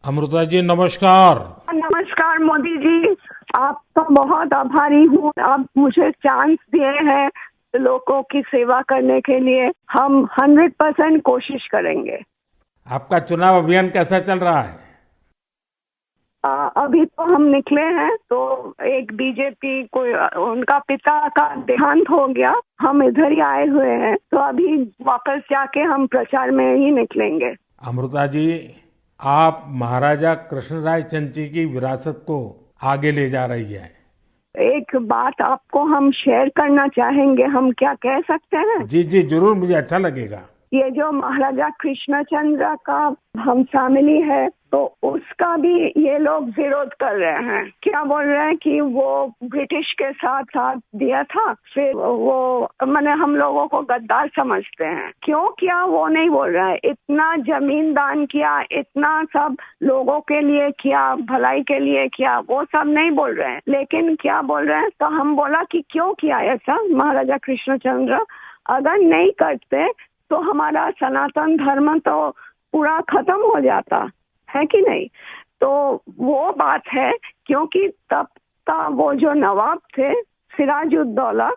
अमृता जी नमस्कार। नमस्कार मोदी जी। आपका बहुत आभारी हूँ। आप मुझे चांस दिए हैं लोगों की सेवा करने के लिए। हम 100% कोशिश करेंगे। आपका चुनाव अभियान कैसा चल रहा है? अभी तो हम निकले हैं तो एक बीजेपी कोई उनका पिता का देहांत हो गया। हम इधर ही आए हुए हैं तो अभी वापस जाके हम प्रचार में ही निकलेंगे। अमृता जी, आप महाराजा कृष्णराय चंद जी की विरासत को आगे ले जा रही है। एक बात आपको हम शेयर करना चाहेंगे। हम क्या कह सकते हैं? जी जी जरूर, मुझे अच्छा लगेगा। ये जो महाराजा कृष्णचंद्र का हम फैमिली है तो उसका भी ये लोग विरोध कर रहे हैं। क्या बोल रहे हैं कि वो ब्रिटिश के साथ साथ दिया था, फिर वो मैंने हम लोगों को गद्दार समझते हैं। क्यों किया वो नहीं बोल रहा है। इतना जमीन दान किया, इतना सब लोगों के लिए किया, भलाई के लिए किया, वो सब नहीं बोल रहे हैं। लेकिन क्या बोल रहे हैं, तो हम बोला कि क्यों किया ऐसा महाराजा कृष्णचंद्र। अगर नहीं करते तो हमारा सनातन धर्म तो पूरा खत्म हो जाता है कि नहीं। तो वो बात है, क्योंकि तब का वो जो नवाब थे सिराजुद्दौला,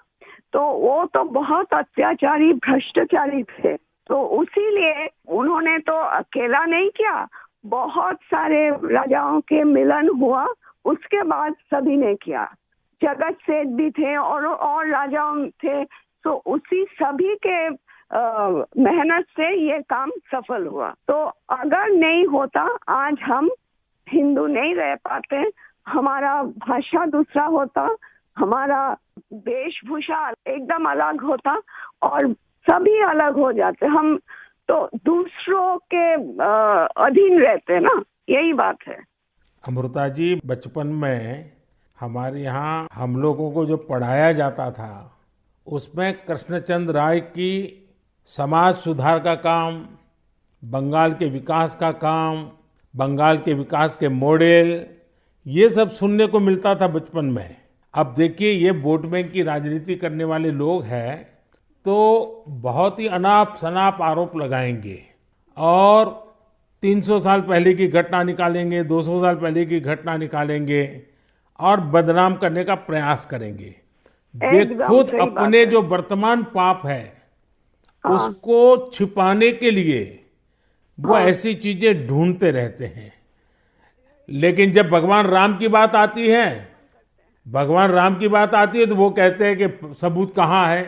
तो वो तो बहुत अत्याचारी भ्रष्टाचारी थे। तो उसीलिए उन्होंने तो अकेला नहीं किया, बहुत सारे राजाओं के मिलन हुआ, उसके बाद सभी ने किया। जगत सेठ भी थे और राजाओं थे। तो उसी सभी के मेहनत से ये काम सफल हुआ। तो अगर नहीं होता आज हम हिंदू नहीं रह पाते। हमारा भाषा दूसरा होता, हमारा वेशभूषा एकदम अलग होता और सभी अलग हो जाते। हम तो दूसरों के अधीन रहते ना, यही बात है। अमृता जी, बचपन में हमारे यहाँ हम लोगों को जो पढ़ाया जाता था उसमें कृष्णचंद्र राय की समाज सुधार का काम, बंगाल के विकास का काम, बंगाल के विकास के मॉडल, ये सब सुनने को मिलता था बचपन में। अब देखिए, ये वोट बैंक की राजनीति करने वाले लोग हैं तो बहुत ही अनाप शनाप आरोप लगाएंगे और 300 साल पहले की घटना निकालेंगे, 200 साल पहले की घटना निकालेंगे और बदनाम करने का प्रयास करेंगे। वे खुद अपने जो वर्तमान पाप है उसको छिपाने के लिए वो ऐसी चीजें ढूंढते रहते हैं। लेकिन जब भगवान राम की बात आती है, तो वो कहते हैं कि सबूत कहाँ है,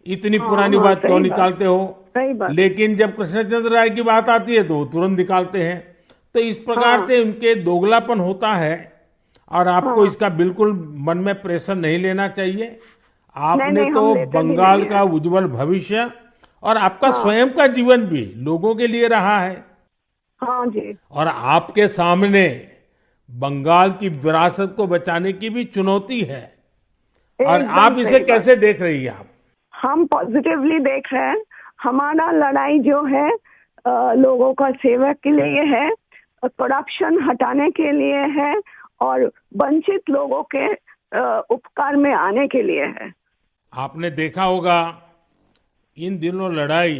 इतनी पुरानी बात क्यों निकालते हो। लेकिन जब कृष्णचंद्र राय की बात आती है तो वो तुरंत निकालते हैं। तो इस प्रकार से उनके दोगलापन होता है और आपको इसका बिल्कुल मन में प्रेशर नहीं लेना चाहिए। आपने तो बंगाल का उज्जवल भविष्य और आपका स्वयं का जीवन भी लोगों के लिए रहा है। हाँ जी। और आपके सामने बंगाल की विरासत को बचाने की भी चुनौती है। और आप इसे कैसे देख रही हैं? आप? हम पॉजिटिवली देख रहे हैं। हमारा लड़ाई जो है लोगों का सेवा के लिए है, करप्शन हटाने के लिए है और वंचित लोगों के उपकार में आने के लिए है। आपने देखा होगा इन दिनों लड़ाई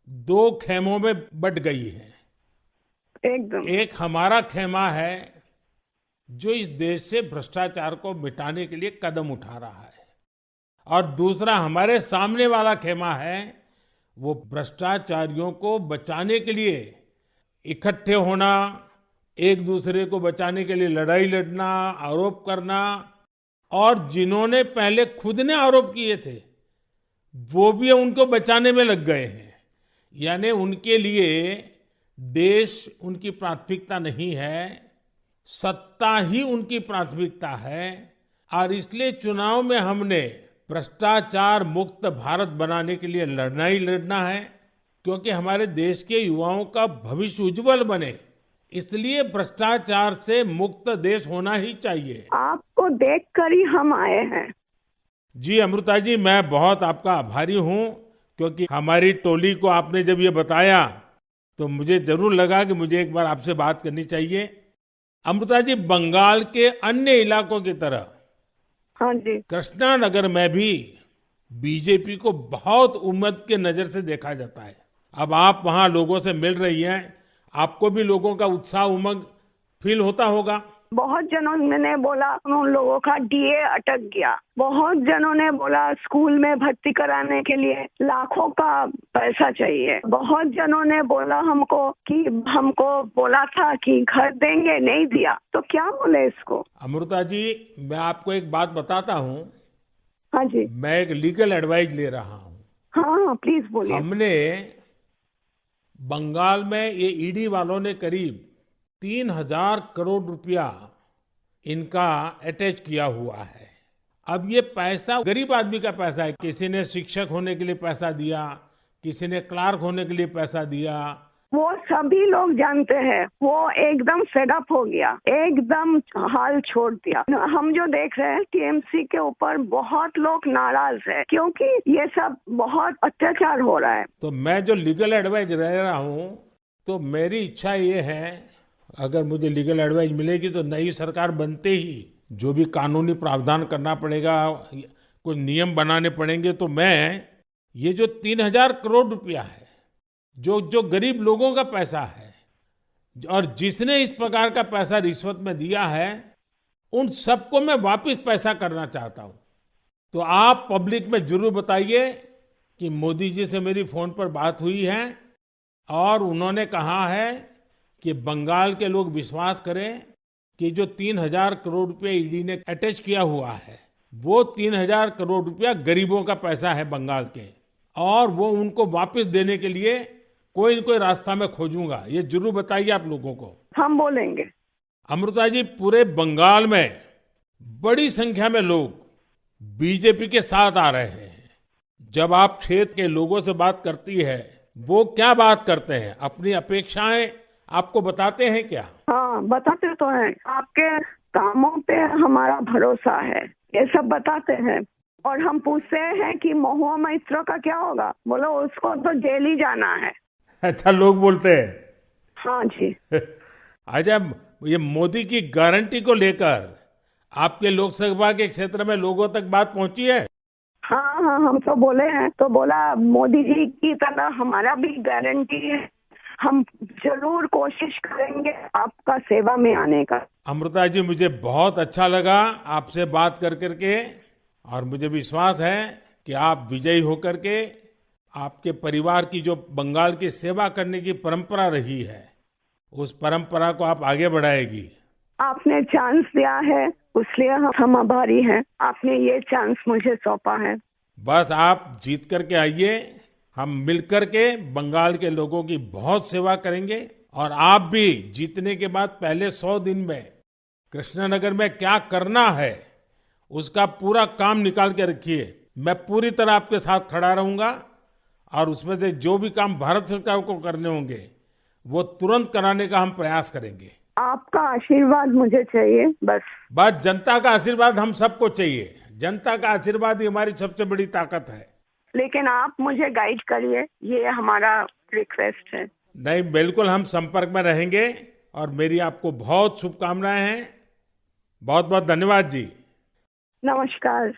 दो खेमों में बट गई है। एकदम। एक हमारा खेमा है जो इस देश से भ्रष्टाचार को मिटाने के लिए कदम उठा रहा है और दूसरा हमारे सामने वाला खेमा है, वो भ्रष्टाचारियों को बचाने के लिए इकट्ठे होना, एक दूसरे को बचाने के लिए लड़ाई लड़ना, आरोप करना, और जिन्होंने पहले खुद ने आरोप किए थे वो भी उनको बचाने में लग गए हैं। यानी उनके लिए देश उनकी प्राथमिकता नहीं है, सत्ता ही उनकी प्राथमिकता है। और इसलिए चुनाव में हमने भ्रष्टाचार मुक्त भारत बनाने के लिए लड़ना ही लड़ना है, क्योंकि हमारे देश के युवाओं का भविष्य उज्जवल बने, इसलिए भ्रष्टाचार से मुक्त देश होना ही चाहिए। आपको देखकर ही हम आए हैं। जी अमृता जी, मैं बहुत आपका आभारी हूँ, क्योंकि हमारी टोली को आपने जब ये बताया तो मुझे जरूर लगा कि मुझे एक बार आपसे बात करनी चाहिए। अमृता जी, बंगाल के अन्य इलाकों की तरह हाँ जी, कृष्णा नगर में भी बीजेपी को बहुत उम्मीद के नजर से देखा जाता है। अब आप वहां लोगों से मिल रही हैं आपको भी लोगों का उत्साह उमंग फील होता होगा। बहुत जनों ने बोला उन लोगों का डीए अटक गया। बहुत जनों ने बोला स्कूल में भर्ती कराने के लिए लाखों का पैसा चाहिए। बहुत जनों ने बोला हमको बोला था कि घर देंगे, नहीं दिया। तो क्या बोले इसको। अमृता जी, मैं आपको एक बात बताता हूँ। हाँ जी। मैं एक लीगल एडवाइस ले रहा हूँ। हाँ, प्लीज बोलिए। हमने बंगाल में ये ईडी वालों ने करीब 3,000 करोड़ रुपया इनका अटैच किया हुआ है। अब ये पैसा गरीब आदमी का पैसा है। किसी ने शिक्षक होने के लिए पैसा दिया, किसी ने क्लार्क होने के लिए पैसा दिया। वो सभी लोग जानते हैं। वो एकदम फेडअप हो गया, एकदम हाल छोड़ दिया। हम जो देख रहे हैं टीएमसी के ऊपर बहुत लोग नाराज है क्योंकि ये सब बहुत अत्याचार हो रहा है। तो मैं जो लीगल एडवाइस ले रहा हूँ, तो मेरी इच्छा ये है, अगर मुझे लीगल एडवाइस मिलेगी तो नई सरकार बनते ही जो भी कानूनी प्रावधान करना पड़ेगा, कुछ नियम बनाने पड़ेंगे, तो मैं ये जो 3,000 करोड़ रुपया है, जो गरीब लोगों का पैसा है और जिसने इस प्रकार का पैसा रिश्वत में दिया है, उन सबको मैं वापस पैसा करना चाहता हूं। तो आप पब्लिक में जरूर बताइए कि मोदी जी से मेरी फोन पर बात हुई है और उन्होंने कहा है कि बंगाल के लोग विश्वास करें कि जो 3,000 करोड़ रुपया ईडी ने अटैच किया हुआ है, वो 3,000 करोड़ रुपया गरीबों का पैसा है बंगाल के, और वो उनको वापस देने के लिए कोई न कोई रास्ता मैं खोजूंगा। ये जरूर बताइए आप लोगों को। हम बोलेंगे। अमृता जी, पूरे बंगाल में बड़ी संख्या में लोग बीजेपी के साथ आ रहे हैं। जब आप क्षेत्र के लोगों से बात करती है, वो क्या बात करते हैं? अपनी अपेक्षाएं आपको बताते हैं क्या? हाँ, बताते तो हैं। आपके कामों पे हमारा भरोसा है, ये सब बताते हैं। और हम पूछते हैं कि महुआ मैत्रो का क्या होगा, बोलो उसको तो जेल ही जाना है। अच्छा, लोग बोलते हैं। हाँ जी। अच्छा, ये मोदी की गारंटी को लेकर आपके लोकसभा के क्षेत्र में लोगों तक बात पहुंची है? हाँ हाँ, हम तो बोले हैं। तो बोला मोदी जी की तरह हमारा भी गारंटी है, हम जरूर कोशिश करेंगे आपका सेवा में आने का। अमृता जी, मुझे बहुत अच्छा लगा आपसे बात कर करके, और मुझे विश्वास है कि आप विजयी होकर के आपके परिवार की जो बंगाल की सेवा करने की परंपरा रही है, उस परंपरा को आप आगे बढ़ाएगी। आपने चांस दिया है, इसलिए हम आभारी हैं। आपने ये चांस मुझे सौंपा है। बस आप जीत करके आइए, हम मिलकर के बंगाल के लोगों की बहुत सेवा करेंगे। और आप भी जीतने के बाद पहले 100 दिन में कृष्णनगर में क्या करना है, उसका पूरा काम निकाल के रखिए। मैं पूरी तरह आपके साथ खड़ा रहूंगा, और उसमें से जो भी काम भारत सरकार को करने होंगे, वो तुरंत कराने का हम प्रयास करेंगे। आपका आशीर्वाद मुझे चाहिए बस जनता का आशीर्वाद हम सबको चाहिए। जनता का आशीर्वाद ही हमारी सबसे बड़ी ताकत है। लेकिन आप मुझे गाइड करिए, ये हमारा रिक्वेस्ट है। नहीं, बिल्कुल, हम संपर्क में रहेंगे, और मेरी आपको बहुत शुभकामनाएं हैं। बहुत बहुत धन्यवाद जी। नमस्कार।